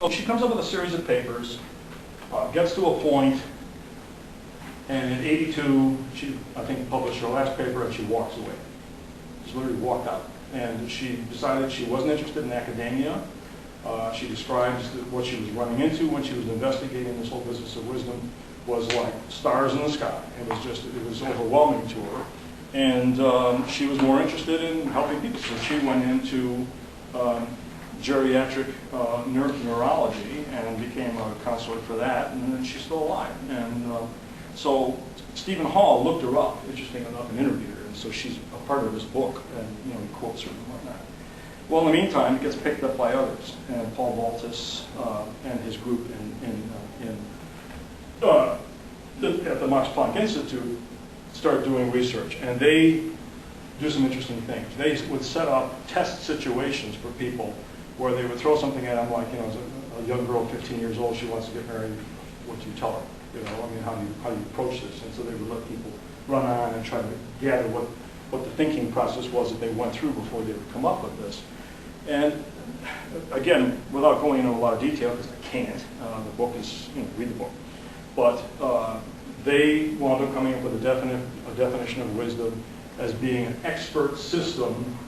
So she comes up with a series of papers, gets to a point, and in '82, she, I think, published her last paper, and she walks away. She literally walked out. And she decided she wasn't interested in academia. She describes that what she was running into when she was investigating this whole business of wisdom was like stars in the sky. It was overwhelming to her. And she was more interested in helping people. So she went into geriatric neurology and became a counselor for that, and then she's still alive. And so Stephen Hall looked her up, interesting enough, and interviewed her. And so she's a part of this book, and he quotes her and whatnot. Well, in the meantime, it gets picked up by others, and Paul Baltus and his group at the Max Planck Institute start doing research, and they do some interesting things. They would set up test situations for people where they would throw something at them, like, as a young girl, 15 years old, she wants to get married. What do you tell her? How do you approach this? And so they would let people run on and try to gather what the thinking process was that they went through before they would come up with this. And again, without going into a lot of detail, because I can't, the book is, read the book. But they wound up coming up with a definition of wisdom as being an expert system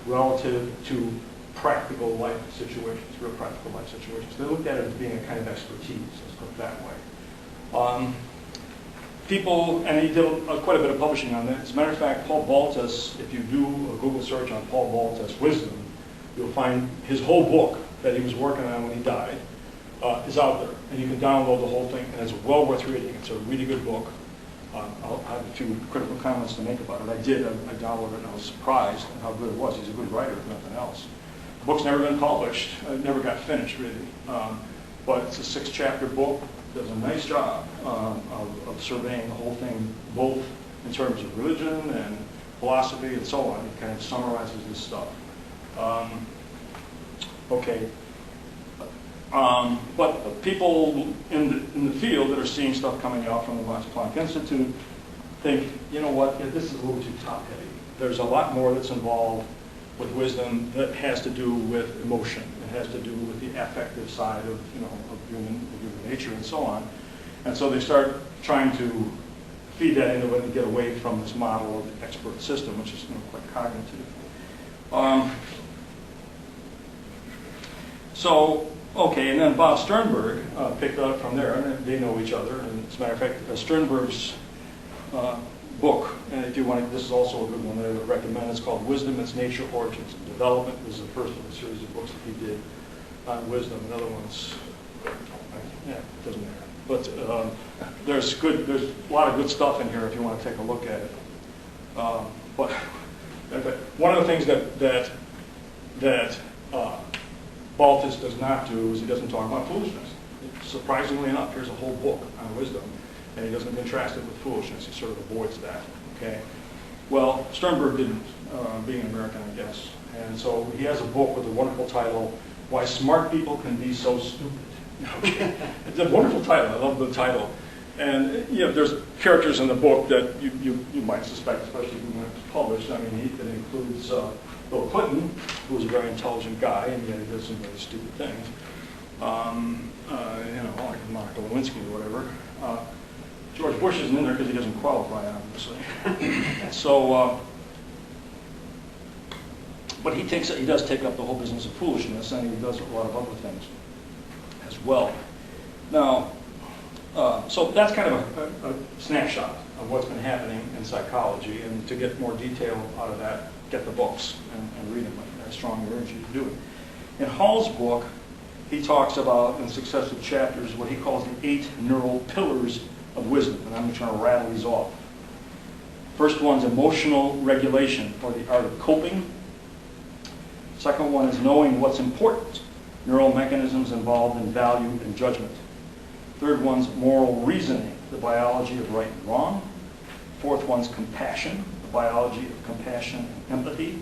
relative to practical life situations, real practical life situations. They looked at it as being a kind of expertise, let's put it that way. People, and he did quite a bit of publishing on that. As a matter of fact, Paul Baltus, if you do a Google search on Paul Baltus wisdom, you'll find his whole book that he was working on when he died is out there. And you can download the whole thing, and it's well worth reading. It's a really good book. I'll have a few critical comments to make about it. I did. I downloaded it, and I was surprised at how good it was. He's a good writer, if nothing else. The book's never been published. It never got finished, really. But it's a 6-chapter book. Does a nice job of surveying the whole thing, both in terms of religion and philosophy and so on. It kind of summarizes this stuff. Okay. But people in the field that are seeing stuff coming out from the Max Planck Institute think, you know what, this is a little too top-heavy. There's a lot more that's involved with wisdom that has to do with emotion. It has to do with the affective side of human nature and so on. And so they start trying to feed that into it and get away from this model of the expert system, which is quite cognitive. Okay, and then Bob Sternberg picked up from there, and they know each other. And as a matter of fact, Sternberg's book, and if you want, this is also a good one that I would recommend. It's called Wisdom, Its Nature, Origins, and Development. This is the first of a series of books that he did on wisdom. Another one's, it doesn't matter. But there's a lot of good stuff in here if you want to take a look at it. But one of the things that Baltus does not do is he doesn't talk about foolishness. Surprisingly enough, here's a whole book on wisdom, and he doesn't contrast it with foolishness. He sort of avoids that. Okay. Well, Sternberg didn't, being an American, I guess, and so he has a book with a wonderful title, "Why Smart People Can Be So Stupid." Okay. It's a wonderful title. I love the title. And there's characters in the book that you might suspect, especially when it was published. I mean, it includes Bill Clinton, who was a very intelligent guy, and yet he does some very stupid things. Like Monica Lewinsky or whatever. George Bush isn't in there because he doesn't qualify, obviously. But he does take up the whole business of foolishness, and he does a lot of other things as well. Now, so that's kind of a snapshot of what's been happening in psychology, and to get more detail out of that, get the books and read them. I strongly urge you to do it. In Hall's book, he talks about, in successive chapters, what he calls the 8 neural pillars of wisdom, and I'm trying to rattle these off. First one's emotional regulation, or the art of coping. Second one is knowing what's important, neural mechanisms involved in value and judgment. Third one's moral reasoning, the biology of right and wrong. Fourth one's compassion, the biology of compassion and empathy.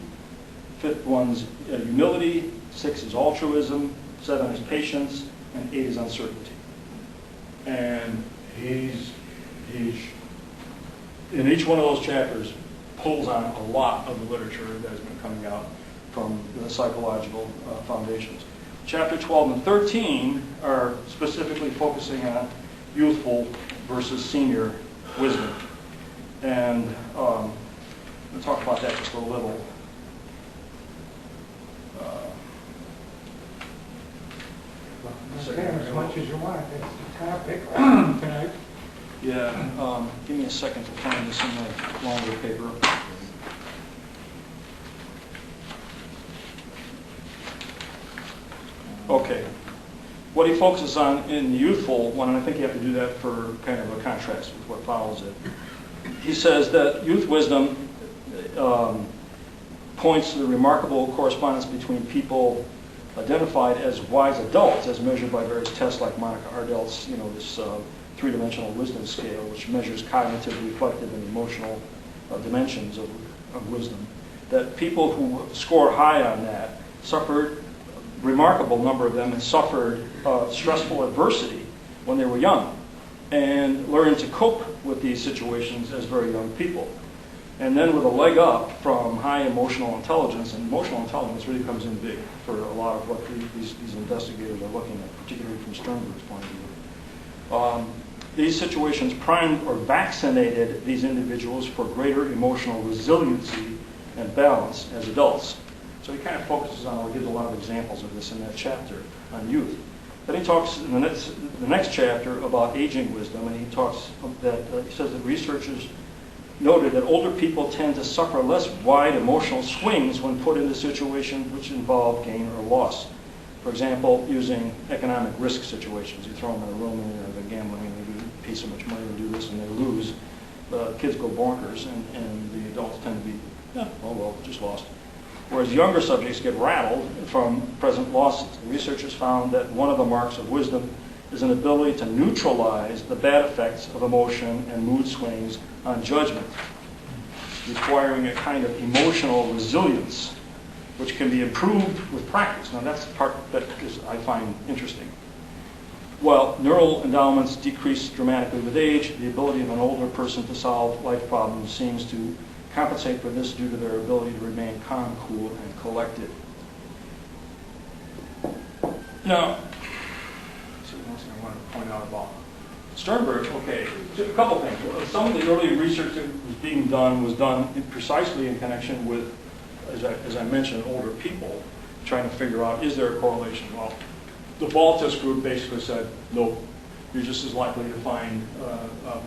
Fifth one's humility. 6 is altruism. 7 is patience. And 8 is uncertainty. And he's in each one of those chapters pulls on a lot of the literature that has been coming out from the psychological foundations. chapter 12 and 13 are specifically focusing on youthful versus senior wisdom. And we'll talk about that just a little. Okay, as much as you want. It's the topic tonight. Yeah, give me a second to find this in my longer paper. Okay. What he focuses on in the youthful one, and I think you have to do that for kind of a contrast with what follows it. He says that youth wisdom points to the remarkable correspondence between people identified as wise adults, as measured by various tests like Monica Ardell's, this three-dimensional wisdom scale, which measures cognitive, reflective, and emotional dimensions of wisdom. That people who score high on that suffered, remarkable number of them, and suffered stressful adversity when they were young, and learned to cope with these situations as very young people. And then with a leg up from high emotional intelligence, and emotional intelligence really comes in big for a lot of what these investigators are looking at, particularly from Sternberg's point of view. These situations primed or vaccinated these individuals for greater emotional resiliency and balance as adults. So he kind of focuses on, or gives a lot of examples of this in that chapter on youth. Then he talks in the next chapter about aging wisdom, and he talks that he says that researchers noted that older people tend to suffer less wide emotional swings when put into situations which involve gain or loss. For example, using economic risk situations. You throw them in a room and they're gambling and they pay so much money to do this and they lose. The kids go bonkers and the adults tend to be, oh well, just lost. Whereas younger subjects get rattled from present losses. The researchers found that one of the marks of wisdom is an ability to neutralize the bad effects of emotion and mood swings on judgment, requiring a kind of emotional resilience, which can be improved with practice. Now that's the part that I find interesting. While neural endowments decrease dramatically with age, the ability of an older person to solve life problems seems to compensate for this due to their ability to remain calm, cool, and collected. Now, I want to point out about Sternberg. Okay, a couple things. Some of the early research that was being done was done precisely in connection with, as I mentioned, older people, trying to figure out, is there a correlation? Well, the Baltus group basically said, no, you're just as likely to find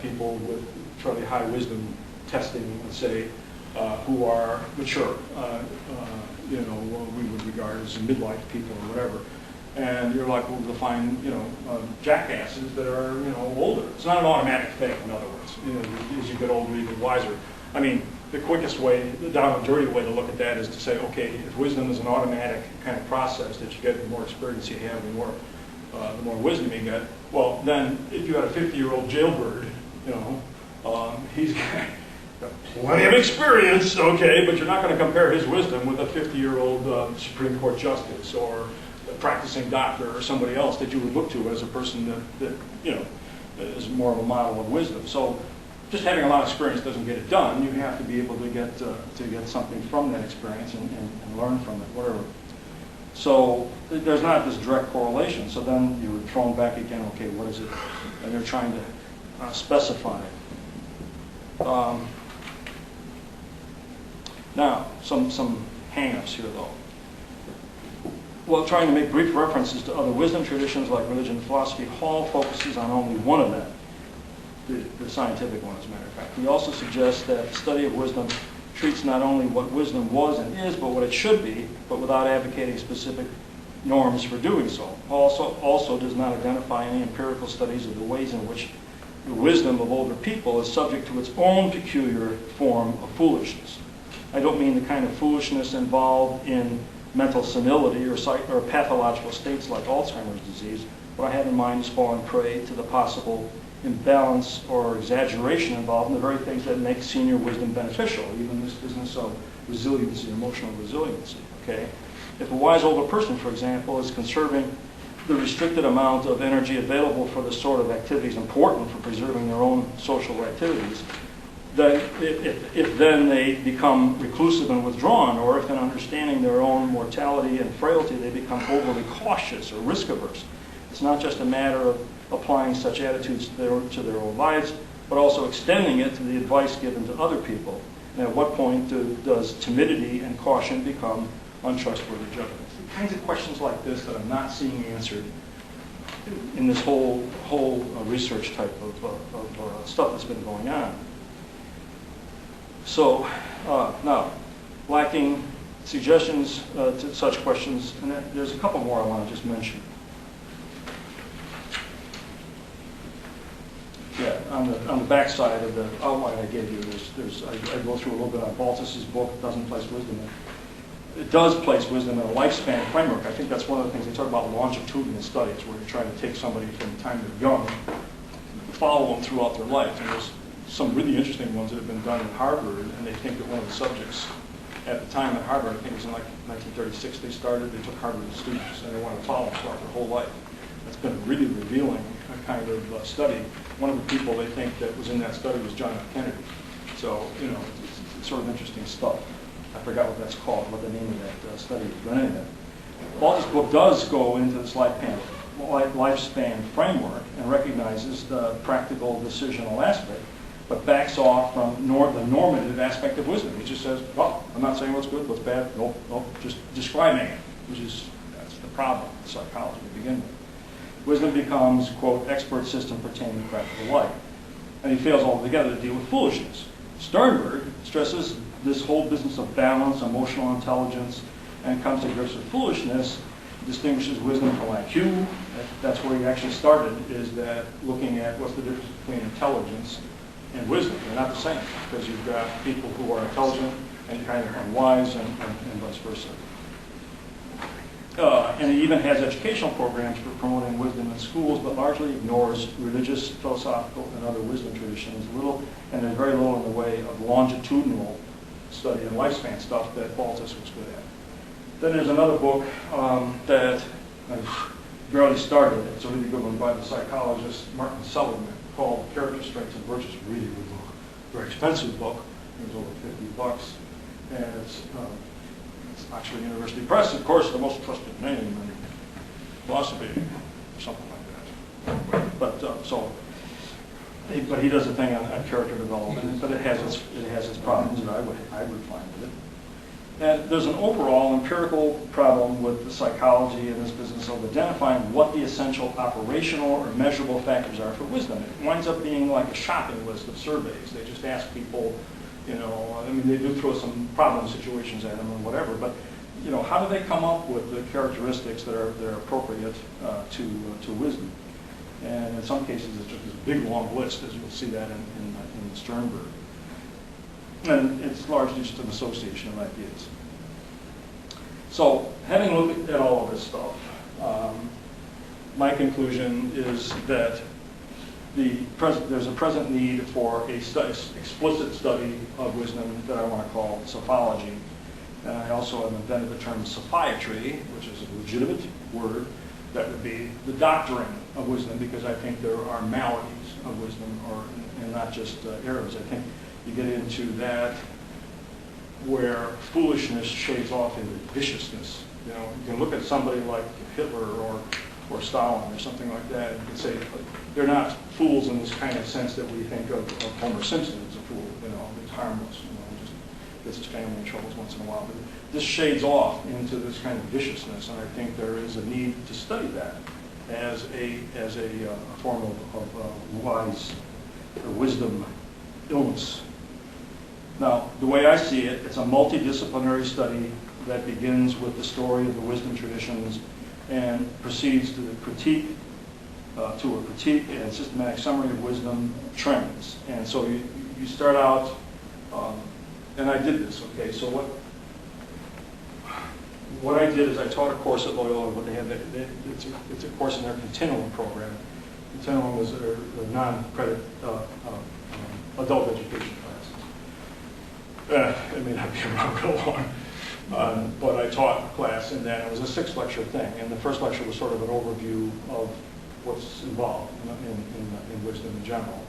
people with fairly high wisdom testing, let's say, who are mature, what we would regard as midlife people or whatever. And you're likely to find, jackasses that are, older. It's not an automatic thing, in other words. As you get older, you get wiser. I mean, the quickest way, the down and dirty way to look at that is to say, okay, if wisdom is an automatic kind of process that you get, the more experience you have, the more wisdom you get. Well, then, if you had a 50-year-old jailbird, he's got plenty of experience, okay, but you're not going to compare his wisdom with a 50-year-old Supreme Court justice or a practicing doctor or somebody else that you would look to as a person that is more of a model of wisdom. So just having a lot of experience doesn't get it done. You have to be able to get something from that experience and learn from it, whatever. So there's not this direct correlation. So then you're thrown back again, okay, what is it? And they're trying to specify it. Now, some hang-ups here, though. While trying to make brief references to other wisdom traditions like religion and philosophy, Hall focuses on only one of them, the scientific one, as a matter of fact. He also suggests that the study of wisdom treats not only what wisdom was and is, but what it should be, but without advocating specific norms for doing so. Hall also does not identify any empirical studies of the ways in which the wisdom of older people is subject to its own peculiar form of foolishness. I don't mean the kind of foolishness involved in mental senility or pathological states like Alzheimer's disease. What I have in mind is falling prey to the possible imbalance or exaggeration involved in the very things that make senior wisdom beneficial, even this business of resiliency, emotional resiliency. Okay? If a wise older person, for example, is conserving the restricted amount of energy available for the sort of activities important for preserving their own social activities, that if then they become reclusive and withdrawn, or if in understanding their own mortality and frailty they become overly cautious or risk averse. It's not just a matter of applying such attitudes to their own lives, but also extending it to the advice given to other people. And at what point does timidity and caution become untrustworthy judgment? The kinds of questions like this that I'm not seeing answered in this whole research type of stuff that's been going on. So now, lacking suggestions to such questions, and there's a couple more I want to just mention. Yeah, on the back side of the outline I gave you, I go through a little bit on Baltus's book, Doesn't Place Wisdom in. It does place wisdom in a lifespan framework. I think that's one of the things they talk about longitudinal studies, where you're trying to take somebody from the time they're young, follow them throughout their life. And there's some really interesting ones that have been done in Harvard, and they think that one of the subjects at the time at Harvard, I think it was in like 1936 they started, they took Harvard students, and they wanted to follow them throughout their whole life. It's been a really revealing kind of study. One of the people they think that was in that study was John F. Kennedy. So, it's sort of interesting stuff. I forgot what that's called, what the name of that study is. But anyway, Baltus' book does go into this lifespan framework and recognizes the practical decisional aspect, but backs off from the normative aspect of wisdom. He just says, well, I'm not saying what's good, what's bad, nope, just describing it, that's the problem with psychology to begin with. Wisdom becomes, quote, expert system pertaining to practical life. And he fails altogether to deal with foolishness. Sternberg stresses this whole business of balance, emotional intelligence, and comes to grips with foolishness, distinguishes wisdom from IQ. That's where he actually started, is that looking at what's the difference between intelligence and wisdom. They're not the same, because you've got people who are intelligent and kind of unwise, and vice versa. And he even has educational programs for promoting wisdom in schools, but largely ignores religious, philosophical, and other wisdom traditions. And there's very little in the way of longitudinal study and lifespan stuff that Baltus was good at. Then there's another book that I've barely started. It's a really good one by the psychologist Martin Seligman, called Character, Strengths, and Virtues. Really good book. Very expensive book. It was over $50. And it's actually University Press, of course, the most trusted name in philosophy, or something like that. But he does a thing on character development, but it has its problems that I would find with it. And there's an overall empirical problem with the psychology in this business of identifying what the essential operational or measurable factors are for wisdom. It winds up being like a shopping list of surveys. They just ask people, they do throw some problem situations at them and whatever, but how do they come up with the characteristics that are appropriate to wisdom? And in some cases, it's just this big long list, as you'll see that in Sternberg. And it's largely just an association of ideas. So, having looked at all of this stuff, my conclusion is that there's a present need for a explicit study of wisdom that I want to call sophology. And I also have invented the term sophiatry, which is a legitimate word. That would be the doctrine of wisdom, because I think there are maladies of wisdom, and not just errors. I think you get into that where foolishness shades off into viciousness. You can look at somebody like Hitler or Stalin or something like that, and you can say they're not fools in this kind of sense that we think of Homer Simpson as a fool. He's harmless. Just gets his family in troubles once in a while. But this shades off into this kind of viciousness, and I think there is a need to study that as a form of wise or wisdom illness. Now, the way I see it, it's a multidisciplinary study that begins with the story of the wisdom traditions and proceeds to a critique and systematic summary of wisdom trends. And so you start out, and I did this, okay, so what I did is I taught a course at Loyola, but it's a course in their continuum program. Continuum was their non-credit adult education classes. It may not be around real long, but I taught a class in that. It was a 6-lecture thing, and the first lecture was sort of an overview of what's involved in wisdom in general.